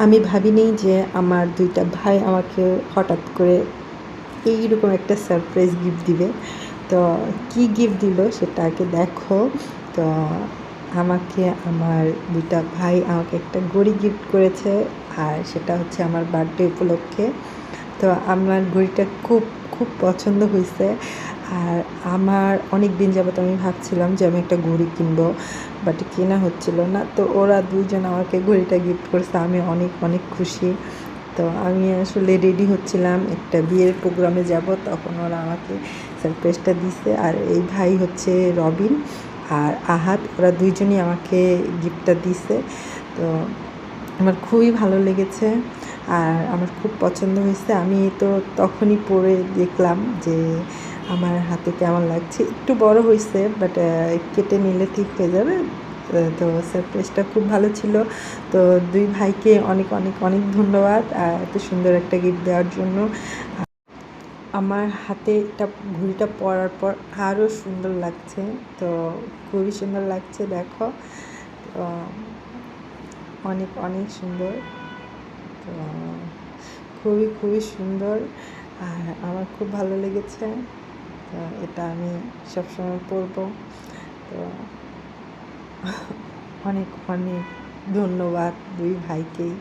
আমি ভাবিনি যে আমার ২ টা ভাই আমাকে হঠাৎ করে এইরকম একটা সারপ্রাইজ গিফট দিবে। তো কি গিফট দিল সেটা আগে দেখো। তো আমাকে আমার ২ টা ভাই আমাকে একটা ঘড়ি গিফট করেছে, আর সেটা হচ্ছে আমার বার্থডে উপলক্ষে। তো আমার ঘড়িটা খুব পছন্দ হইছে। আর আমার অনেক দিন যাবত আমি ভাবছিলাম যে আমি একটা ঘড়ি কিনবো, বাট কেনা হচ্ছিল না। তো ওরা ২ জন আমাকে ঘড়িটা গিফট করছে। আমি অনেক খুশি। তো আমি আসলে রেডি হচ্ছিলাম একটা বিয়ের প্রোগ্রামে যাব, তখন ওরা আমাকে সারপ্রাইজটা দিছে। আর এই ভাই হচ্ছে রবিন আর আহাদ, ওরা ২ জনই আমাকে গিফটটা দিছে। তো আমার খুবই ভালো লেগেছে আর আমার খুব পছন্দ হয়েছে। আমি তো তখনই পরে দেখলাম যে আমার হাতে কেমন লাগছে। একটু বড় হয়েছে, বাট কেটে নিলে ঠিক হয়ে যাবে। তো সারপ্রাইজটা খুব ভালো ছিল। তো ২ ভাইকে অনেক ধন্যবাদ এত সুন্দর একটা গিফট দেওয়ার জন্য। আমার হাতে এটা ঘড়িটা পরার পর আরও সুন্দর লাগছে। তো খুবই সুন্দর লাগছে, দেখো। তো অনেক সুন্দর। তো খুবই সুন্দর আর আমার খুব ভালো লেগেছে। তো এটা আমি সবসময় পরবো। তো অনেক ধন্যবাদ ২ ভাইকেই।